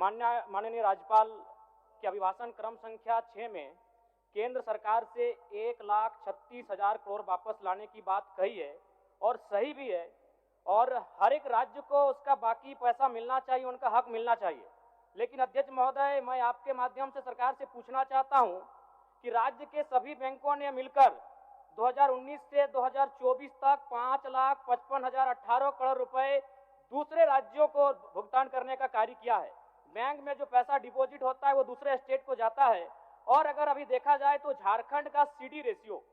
माननीय राज्यपाल के अभिभाषण क्रम संख्या 6 में केंद्र सरकार से 1,36,000 करोड़ वापस लाने की बात कही है और सही भी है, और हर एक राज्य को उसका बाकी पैसा मिलना चाहिए, उनका हक मिलना चाहिए। लेकिन अध्यक्ष महोदय, मैं आपके माध्यम से सरकार से पूछना चाहता हूं कि राज्य के सभी बैंकों ने मिलकर 2019 से 2024 तक 5,55,018 करोड़ रुपए दूसरे राज्यों को भुगतान करने का कार्य किया है। बैंक में जो पैसा डिपॉजिट होता है वो दूसरे स्टेट को जाता है, और अगर अभी देखा जाए तो झारखंड का सीडी रेशियो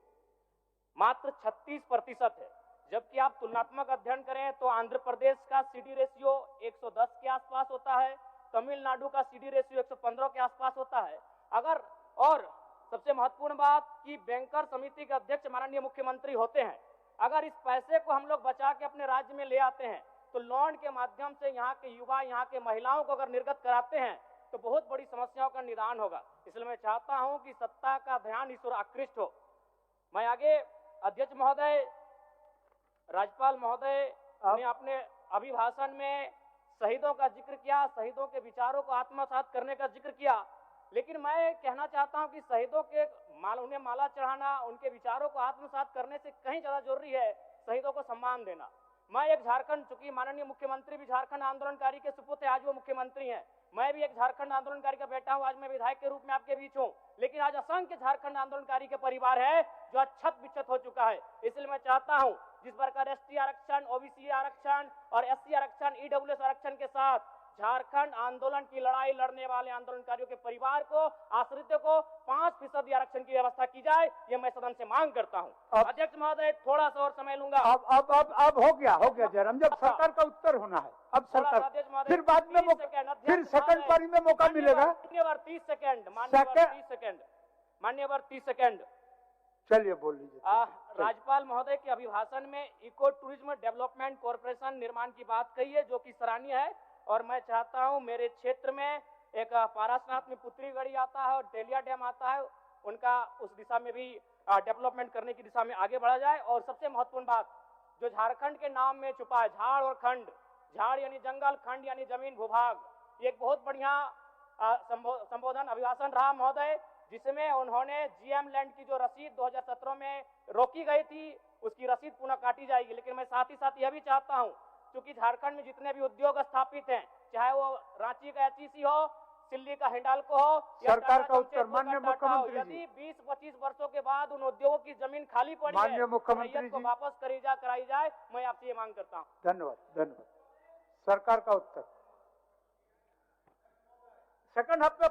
मात्र 36% है, जबकि आप तुलनात्मक अध्ययन करें तो आंध्र प्रदेश का सीडी रेशियो 110 के आसपास होता है, तमिलनाडु का सीडी रेशियो 115 के आसपास होता है। अगर और सबसे महत्वपूर्ण बात कि बैंकर समिति के अध्यक्ष माननीय मुख्यमंत्री होते हैं, अगर इस पैसे को हम लोग बचा के अपने राज्य में ले आते हैं तो लोन के माध्यम से यहाँ के युवा, यहाँ के महिलाओं को अगर निर्गत कराते हैं तो बहुत बड़ी समस्याओं का निदान होगा। इसलिए मैं चाहता हूं कि सत्ता का ध्यान इस ओर आकृष्ट हो। मैं आगे अध्यक्ष महोदय, राज्यपाल महोदय ने अपने अभिभाषण में शहीदों का जिक्र किया, शहीदों के विचारों को आत्मसात करने का जिक्र किया, लेकिन मैं कहना चाहता हूं कि शहीदों के उन्हें माला चढ़ाना, उनके विचारों को आत्मसात करने से कहीं ज्यादा जरूरी है शहीदों को सम्मान देना। मैं एक झारखंड, चूंकि माननीय मुख्यमंत्री भी झारखंड आंदोलनकारी के सुपुत्र है, आज वो मुख्यमंत्री हैं, मैं भी एक झारखंड आंदोलनकारी का बेटा हूं, आज मैं विधायक के रूप में आपके बीच हूं, लेकिन आज असंख्य झारखंड आंदोलनकारी के परिवार है जो आज छत बिछत हो चुका है। इसलिए मैं चाहता हूं जिस प्रकार एसटी आरक्षण, ओबीसी आरक्षण और एससी आरक्षण, ईडब्ल्यूएस आरक्षण के साथ झारखंड आंदोलन की लड़ाई लड़ने वाले आंदोलनकारियों के परिवार को, आश्रितों को 5% आरक्षण की व्यवस्था की जाए, ये मैं सदन से मांग करता हूं। अध्यक्ष महोदय, थोड़ा सा और समय लूंगा। अब हो गया जयराम, जब सरकार का उत्तर होना है, अब सरकार फिर बाद में फिर सेकंड पारी में मौका मिलेगा। मान्यवर 30 सेकंड, मान्यवर 30 सेकंड। चलिए बोल लीजिए। राज्यपाल महोदय के अभिभाषण में इको टूरिज्म डेवलपमेंट कॉर्पोरेशन निर्माण की बात कही है, जो कि सराहनीय है, और मैं चाहता हूं मेरे क्षेत्र में एक पारासनाथ में पुत्री गढ़ी आता है और तेलिया डैम आता है, उनका उस दिशा में भी डेवलपमेंट करने की दिशा में आगे बढ़ा जाए। और सबसे महत्वपूर्ण बात जो झारखंड के नाम में छुपा है, झाड़ और खंड, झाड़ यानी जंगल, खंड यानी जमीन भूभाग, ये एक बहुत बढ़िया संबोधन अभिभाषण रहा महोदय, जिसमें उन्होंने जीएम लैंड की जो रसीद 2017 में रोकी गई थी उसकी रसीद पुनः काटी जाएगी। लेकिन मैं साथ ही साथ यह भी चाहता हूं, क्योंकि झारखंड में जितने भी उद्योग स्थापित हैं, चाहे वो रांची का एचईसी हो, दिल्ली का हिंडाल्को हो, सरकार का उत्तर माननीय मुख्यमंत्री जी, यदि 20-25 वर्षों के बाद उन उद्योगों की जमीन खाली पड़ी है, माननीय मुख्यमंत्री को वापस कराई जाए, मैं आपसे ये मांग करता हूँ। धन्यवाद। सरकार का उत्तर। सेकंड हफ्ते